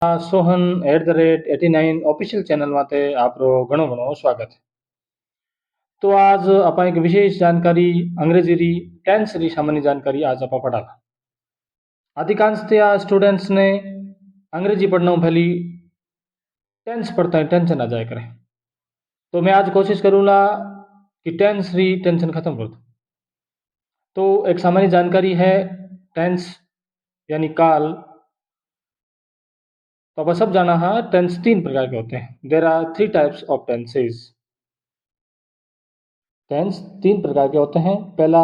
Sohan @89 official ચેનલમાં આપણો ઘણો ઘણો સ્વાગત. તો આજ આપણે એક વિશેષ जानकारी अंग्रेजी री टेंस री सामान्य जानकारी आज आप पढ़ा. अधिकांशतया स्टूडेंट्स ने अंग्रेजी पढ़ना पहली टेंस पढ़ता है टेंशन आ जाया करे. तो मैं आज कोशिश करूँगा कि टेंस री टेंशन खत्म कर दूँ. तो एक सामान्य जानकारी है टेंस यानी काल. तो अब सब जाना है टेंस 3 प्रकार के होते हैं. There are 3 types of tenses. Tense 3 प्रकार के होते हैं. पहला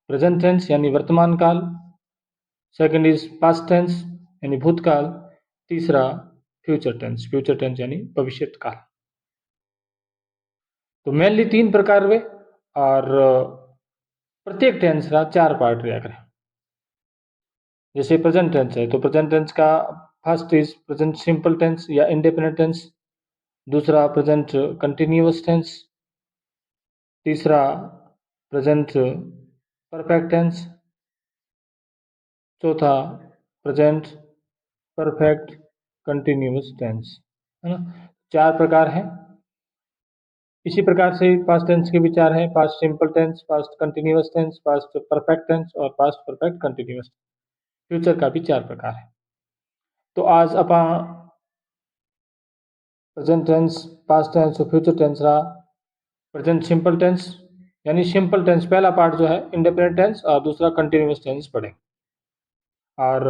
प्रेजेंट टेंस यानी वर्तमान काल. सेकंड इज पास्ट टेंस यानी भूतकाल. तीसरा फ्यूचर टेंस यानी भविष्य काल. तो मेनली 3 प्रकार वे और प्रत्येक टेंस का 4 पार्ट रहा करें. जैसे प्रेजेंट टेंस है तो प्रेजेंट टेंस का first is present simple tense या इंडेफिनिट टेंस. दूसरा प्रेजेंट कंटिन्यूअस टेंस. तीसरा प्रेजेंट परफेक्ट टेंस. चौथा प्रेजेंट परफेक्ट कंटिन्यूअस टेंस. है ना. 4 प्रकार हैं. इसी प्रकार से पास्ट टेंस के भी 4 हैं. Past simple tense, past continuous tense, past perfect tense और पास्ट परफेक्ट कंटिन्यूअस. फ्यूचर का भी 4 प्रकार है. तो आज अपन प्रेजेंट टेंस, पास्ट टेंस और फ्यूचर टेंस रहा. प्रेजेंट सिंपल टेंस यानी सिंपल टेंस पहला पार्ट जो है इंडेफिनिट टेंस और दूसरा कंटिन्यूअस टेंस पढ़ें. और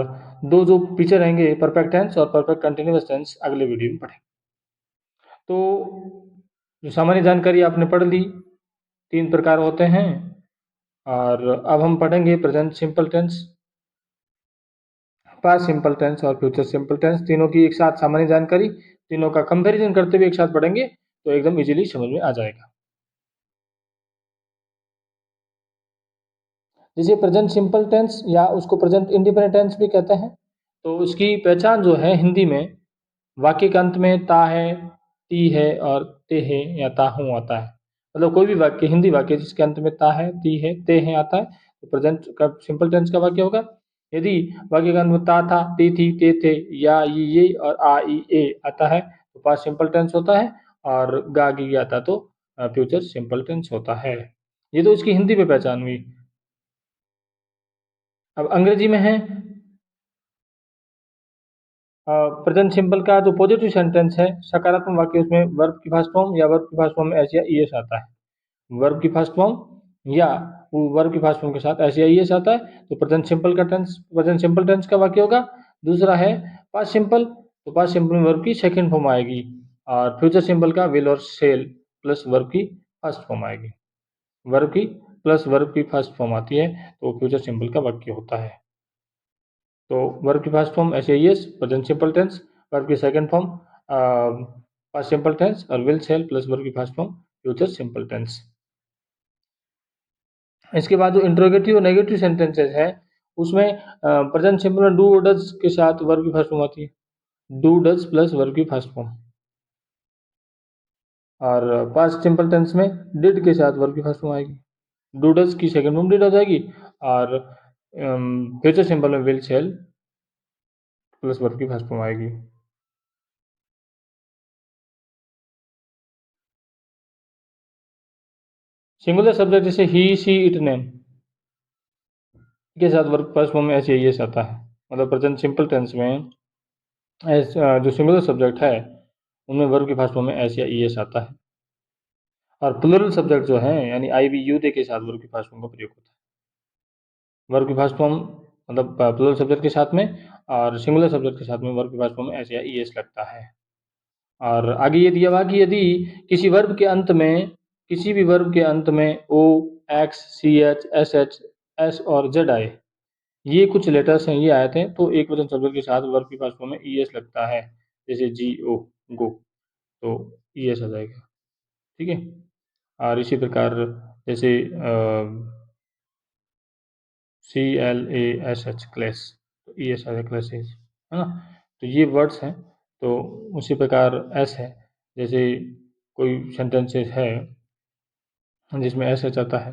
दो जो पीछे रहेंगे परफेक्ट टेंस और परफेक्ट कंटिन्यूअस टेंस अगले वीडियो में पढ़ें. तो जो सामान्य जानकारी आपने पढ़ ली 3 प्रकार होते हैं. और अब हम पढ़ेंगे present simple tense, past simple tense और फ्यूचर सिंपल टेंस. तीनों की एक साथ सामान्य जानकारी, तीनों का कंपैरिजन करते हुए एक साथ पढ़ेंगे तो एकदम इजीली समझ में आ जाएगा. जैसे प्रेजेंट सिंपल टेंस या उसको प्रेजेंट इंडिपेंडेंट टेंस भी कहते हैं. तो उसकी पहचान जो है हिंदी में वाक्य के अंत में ता है, ती है और ते है या ता हूँ आता है. मतलब कोई भी वाक्य, हिंदी वाक्य जिसके अंत में ता है, ती है, ते है आता है तो प्रेजेंट का सिंपल टेंस का वाक्य होगा. यदि वाक्य का अंत में ता था, ती थी, ते थे या ये और आ ई ए आता है तो पास्ट सिंपल टेंस होता है. और गा गी आता तो फ्यूचर सिंपल टेंस होता है. ये तो इसकी हिंदी में पहचान हुई. अब अंग्रेजी में है प्रेजेंट सिंपल का जो पॉजिटिव सेंटेंस है सकारात्मक वाक्य, उसमें वर्ब की फर्स्ट फॉर्म या वर्ब की फर्स्ट फॉर्म में एस या ईएस आता है. वर्ब की फर्स्ट फॉर्म या वर्ब की फर्स्ट फॉर्म के साथ एस या ईएस आता है तो प्रेजेंट सिंपल का टेंस प्रेजेंट सिंपल टेंस का वाक्य होगा. दूसरा है पास्ट सिंपल. तो पास्ट सिंपल में वर्ब की सेकंड फॉर्म आएगी. और फ्यूचर सिंपल का विल और सेल प्लस वर्ब की फर्स्ट फॉर्म आएगी. वर्ब की प्लस वर्ब की फर्स्ट फॉर्म आती है तो फ्यूचर सिंपल का वाक्य होता है. तो वर्ब की first form S S present simple tense, verb की second form past simple tense और विल सेल प्लस वर्ब की first form future simple tense. इसके बाद जो इंट्रोगेटिव और नेगेटिव सेंटेंसेस है उसमें प्रेजेंट सिंपल में डू और डज के साथ वर्ब की फर्स्ट फॉर्म आती है. डू डज प्लस वर्ब की फर्स्ट फॉर्म. और पास्ट सिंपल टेंस में डिड के साथ वर्ब की फर्स्ट फॉर्म आएगी. डू डज की सेकंड फॉर्म डिड हो जाएगी. और फ्यूचर सिंपल में विल सेल प्लस वर्ब की फर्स्ट फॉर्म आएगी. सिंगुलर सब्जेक्ट जैसे ही सी इट नेम के साथ वर्ब फर्स्ट फॉर्म में एस एस आता है. मतलब प्रेजेंट सिंपल टेंस में एस जो सिंगुलर सब्जेक्ट है उनमें वर्ब की फर्स्ट फॉर्म में एस या ई एस आता है. और प्लूरल सब्जेक्ट जो है यानी आई वी यू दे के साथ वर्ब की फर्स्ट फॉर्म का प्रयोग होता है. वर्ब की फर्स्ट फॉर्म मतलब प्लूरल सब्जेक्ट के साथ में और सिंगुलर सब्जेक्ट के साथ में वर्ब की फर्स्ट फॉर्म में एस या ई एस लगता है. और आगे ये दिया हुआ कि यदि किसी वर्ब के अंत में किसी भी वर्ब के अंत में ओ एक्स सी एच एस और जेड आए, ये कुछ लेटर्स हैं, ये आए थे तो एक वचन सब्जेक्ट के साथ वर्ब की फर्स्ट फॉर्म में ई एस लगता है. जैसे जी ओ गो तो ई एस आ जाएगा. ठीक है. और इसी प्रकार जैसे C L A S H clash तो ई एस आ जाएगा क्लेसेस. है ना. तो ये वर्ड्स हैं. तो उसी प्रकार एस है. जैसे कोई सेंटेंसेस है जिसमें एस एच आता है,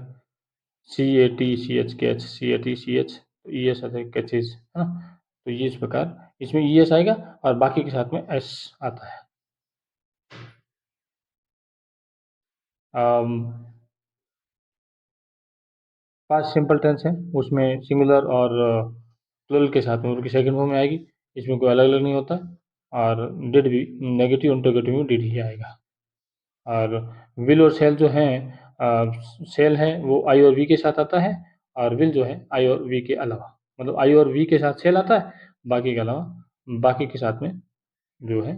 C A T C H के H C A T C H E S आता है कैचेज. है ना. तो ये इस प्रकार इसमें ES आएगा और बाकी के साथ में S आता है। पास्ट सिंपल टेंस है, उसमें सिंगुलर और प्लूरल के साथ में उनकी सेकंड फॉर्म में आएगी, इसमें कोई अलग अलग नहीं होता। और डिड भी नेगेटिव इंटरोगेटिव में डिड ही आएगा। और विल और सेल जो हैं, सेल है वो आई और वी के साथ आता है, और विल जो है आई और वी के अलावा, मतलब आई और वी के साथ सेल आता है, बाकी के अलावा बाकी के साथ में जो है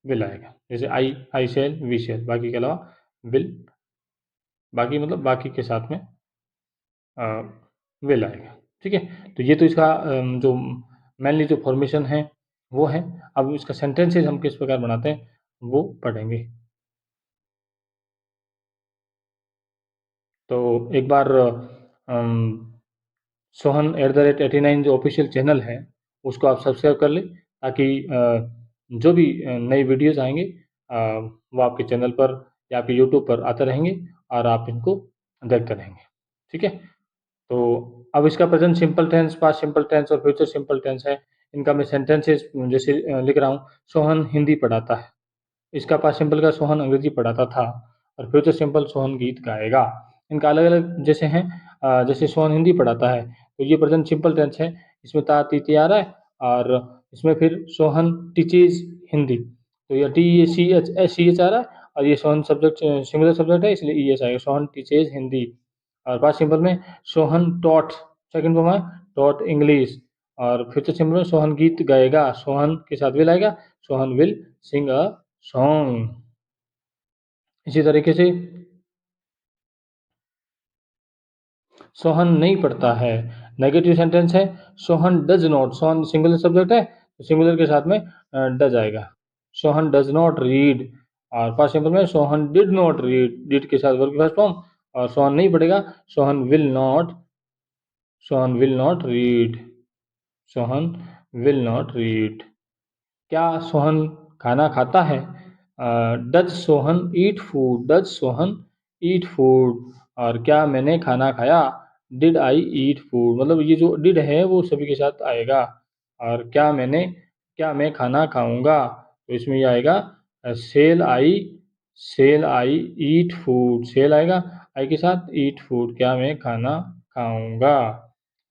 विल आएगा। जैसे आई सेल वी सेल, बाकी के अलावा विल, बाकी मतलब बाकी के साथ में विल आएगा। ठीक है, तो ये तो इसका जो मेनली जो फॉर्मेशन है वो है। अब इसका सेंटेंसेज हम किस प्रकार बनाते हैं वो पढ़ेंगे। तो एक बार सोहन @89 जो ऑफिशियल चैनल है उसको आप सब्सक्राइब कर लें, ताकि जो भी नई वीडियोस आएंगे वो आपके चैनल पर या आपके यूट्यूब पर आते रहेंगे और आप इनको देखते रहेंगे। ठीक है, तो अब इसका present simple tense, past simple tense और फ्यूचर सिंपल टेंस है। इनका मैं सेंटेंसेस जैसे लिख रहा हूँ, सोहन हिंदी पढ़ाता है। इसका पास्ट सिंपल का सोहन अंग्रेजी पढ़ाता था, और फ्यूचर सिंपल सोहन गीत गाएगा। इनका अलग अलग जैसे हैं, जैसे सोहन हिंदी पढ़ाता है तो ये प्रेजेंट सिंपल टेंस है, इसमें ता ती ती आ रहा है, और इसमें फिर सोहन टीचेज हिंदी, तो ये TECH आ रहा है, और ये सोहन सब्जेक्ट सिंगुलर सब्जेक्ट है इसलिए ES आएगा, सोहन टीचेज हिंदी। और पास्ट सिंपल में सोहन टॉट, सेकंड फॉर्म है टॉट इंग्लिश। और फ्यूचर सिंपल में सोहन गीत गाएगा, सोहन के साथ विल आएगा, Sohan will sing a song. इसी तरीके से सोहन नहीं पढ़ता है, नेगेटिव सेंटेंस है, Sohan does not, Sohan singular subject है तो सिंगुलर के साथ में डज आएगा, सोहन डज नॉट रीड। और पास्ट सिंपल में Sohan did not read, did के साथ वर्ब की फर्स्ट फॉर्म, और सोहन नहीं पढ़ेगा, Sohan will not, Sohan will not read, Sohan will not read. क्या सोहन खाना खाता है? Does Sohan eat food, does Sohan eat food. और क्या मैंने खाना खाया? डिड आई ईट फूड, मतलब ये जो डिड है वो सभी के साथ आएगा। और क्या मैं खाना खाऊंगा, तो इसमें ये आएगा सेल आई ईट फूड, सेल आएगा आई के साथ, ईट फूड क्या मैं खाना खाऊंगा।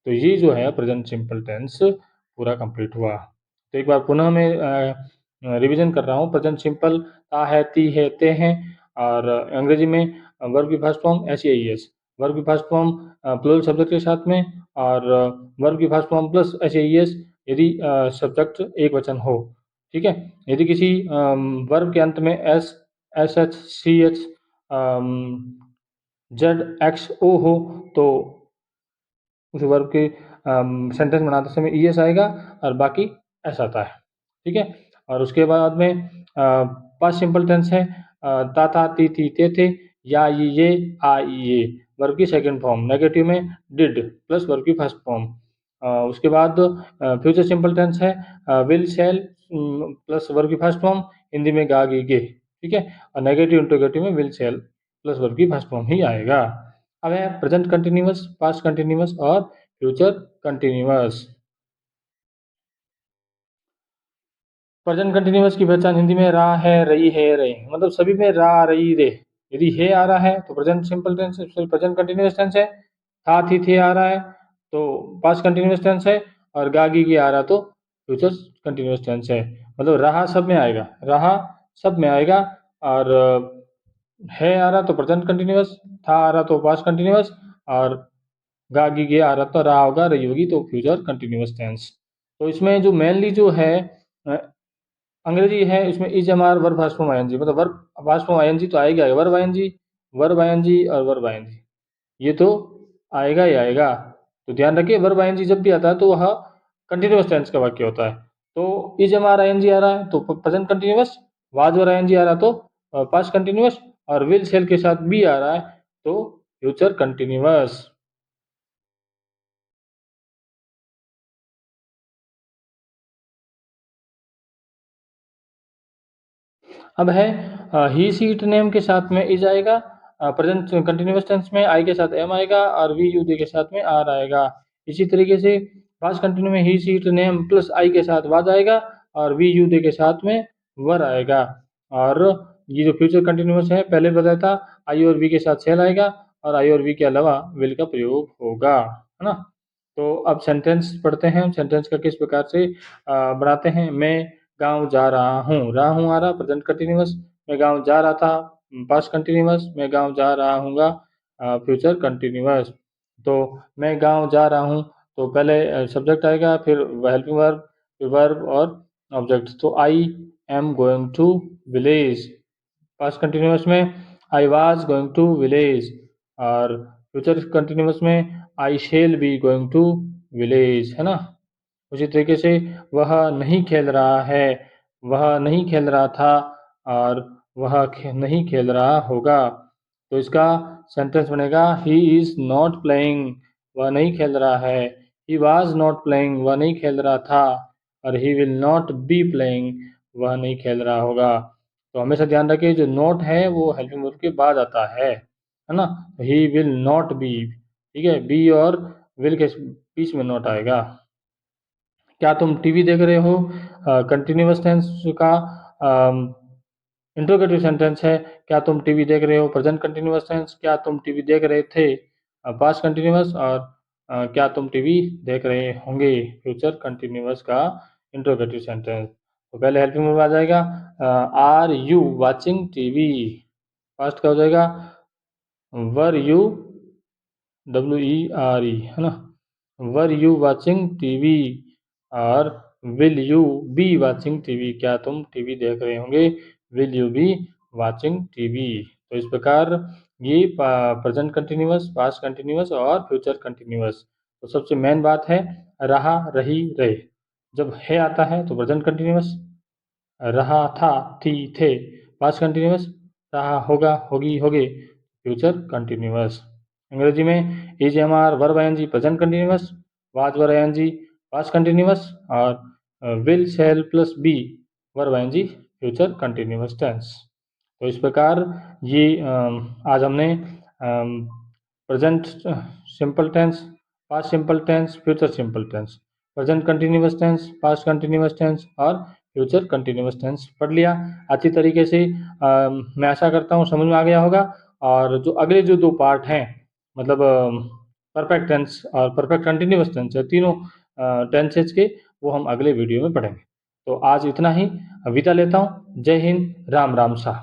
तो ये जो है प्रेजेंट सिंपल टेंस पूरा कंप्लीट हुआ। तो एक बार पुनः मैं रिवीजन कर रहा हूँ। प्रेजेंट सिंपल ता है, ती है, ते हैं, और अंग्रेजी में वर्ब की फर्स्ट फॉर्म SAES, वर्ब की फर्स्ट फॉर्म प्लूरल सब्जेक्ट के साथ में, और वर्ब की फर्स्ट फॉर्म प्लस SAES यदि सब्जेक्ट एक वचन हो। ठीक है, यदि किसी वर्ब के अंत में SH CH ZXO हो तो उस वर्ब के सेंटेंस बनाते समय ES आएगा और बाकी S आता है। ठीक है, और उसके बाद में पास्ट सिंपल टेंस है, ता था, ती थी, ते थे, या ये आ ये, वर्ब की सेकंड फॉर्म, नेगेटिव में डिड प्लस वर्ब की फर्स्ट फॉर्म। उसके बाद फ्यूचर सिंपल टेंस है, विल शैल प्लस वर्ब की फर्स्ट फॉर्म, हिंदी में गा गी गे। ठीक है, और नेगेटिव इंटरोगेटिव में विल शैल प्लस वर्ब की फर्स्ट फॉर्म ही आएगा। अब है प्रेजेंट कंटिन्यूअस, पास्ट कंटिन्यूअस और फ्यूचर कंटिन्यूअस। प्रेजेंट कंटिन्यूअस की पहचान हिंदी में रा है, रही है, रहे, मतलब सभी में रा, रही, रे। यदि है आ रहा है तो present simple tense, present continuous tense है। था थी थे आ रहा है तो पास्ट कंटिन्यूअस टेंस है, और गा गी आ रहा तो फ्यूचर कंटिन्यूअस टेंस है। मतलब रहा सब में आएगा, रहा सब में आएगा। और है आ रहा तो प्रेजेंट कंटिन्यूअस, था आ रहा तो पास्ट कंटिन्यूअस, और गा गी आ रहा तो रहा होगा, रही होगी तो फ्यूचर कंटिन्यूअस टेंस। तो इसमें जो मेनली जो है अंग्रेजी है, इसमें is am are verb first form ING, मतलब वर्ब फर्स्ट फॉर्म आईएनजी तो आएगा, वर्ब आईएनजी, वर्ब आईएनजी और वर्ब आईएनजी, ये तो आएगा ही आएगा। तो ध्यान रखिए, वर्ब आईएनजी जब भी आता है तो वह कंटिन्यूअस टेंस का वाक्य होता है। तो इज एम आर आईएनजी आ रहा है तो present continuous, was were I N G आ रहा तो पास्ट कंटिन्यूअस, और विल शेल के साथ बी आ रहा है तो फ्यूचर कंटिन्यूअस। अब है ही सी इट नेम के साथ में इज आएगा, प्रेजेंट कंटिन्यूअस टेंस में आई के साथ एम आएगा, और वी यू दे के साथ में आर आएगा। इसी तरीके से पास्ट कंटिन्यू में ही सीट नेम प्लस आई के साथ वाज आएगा और वी यू दे के साथ में वर आएगा। और ये जो फ्यूचर कंटिन्यूअस है पहले बताया था आई और वी के साथ सेल आएगा और आई और वी के अलावा विल का प्रयोग होगा, है ना। तो अब सेंटेंस पढ़ते हैं, सेंटेंस का किस प्रकार से बनाते हैं। मैं गांव जा रहा हूँ आ रहा प्रेजेंट कंटिन्यूअस, मैं गांव जा रहा था पास्ट कंटिन्यूअस, मैं गांव जा रहा हूँगा फ्यूचर कंटिन्यूअस। तो मैं गांव जा रहा हूँ तो पहले सब्जेक्ट आएगा, फिर हेल्पिंग वर्ब, फिर वर्ब और ऑब्जेक्ट। तो I am going to village, past continuous में I was going to village, और फ्यूचर कंटिन्यूअस में I shall be going to village, है ना। उसी तरीके से वह नहीं खेल रहा है, वह नहीं खेल रहा था और वह नहीं खेल रहा होगा। तो इसका सेंटेंस बनेगा ही इज नॉट प्लेइंग, वह नहीं खेल रहा है। ही वाज नॉट प्लेइंग, वह नहीं खेल रहा था। और he will not be playing, वह नहीं खेल रहा होगा। तो हमेशा ध्यान रखिए जो नॉट है वो हेल्पिंग वर्ब के बाद आता है ना। ही विल नॉट बी, ठीक है, बी और विल के बीच में नॉट आएगा। क्या तुम टीवी देख रहे हो, कंटिन्यूअस टेंस का इंट्रोगेटिव सेंटेंस है। क्या तुम टीवी देख रहे हो प्रेजेंट कंटिन्यूअस टेंस, क्या तुम टीवी देख रहे थे पास्ट कंटिन्यूअस, और क्या तुम टीवी देख रहे होंगे फ्यूचर कंटिन्यूअस का इंट्रोगेटिव सेंटेंस। तो पहले हेल्पिंग वर्ब आ जाएगा are you watching TV, past का हो जाएगा वर यू, WERE, है ना, वर यू वाचिंग टीवी, और will you be watching TV, क्या तुम टीवी देख रहे होंगे, will you be watching TV. तो इस प्रकार ये प्रेजेंट कंटिन्यूअस, पास्ट कंटिन्यूअस और फ्यूचर कंटिन्यूअस। तो सबसे मेन बात है रहा, रही, रहे। जब है आता है तो प्रेजेंट कंटिन्यूअस, रहा था, थी, थे पास्ट कंटिन्यूअस, रहा होगा, होगी, होगे फ्यूचर कंटिन्यूअस। अंग्रेजी में is am are verb I N G present continuous, was verb I N G past continuous, और will shall plus be verb I N G future continuous tense. तो इस प्रकार ये आज हमने present simple tense, past simple tense, future simple tense, present continuous tense, past continuous tense और future continuous tense पढ़ लिया अच्छी तरीके से। मैं आशा करता हूँ समझ में आ गया होगा। और जो अगले जो दो पार्ट हैं, मतलब परफेक्ट टेंस और परफेक्ट कंटिन्यूअस टेंस है, तीनों टेंसेज के, वो हम अगले वीडियो में पढ़ेंगे। तो आज इतना ही, विदा लेता हूँ। जय हिंद, राम राम सा।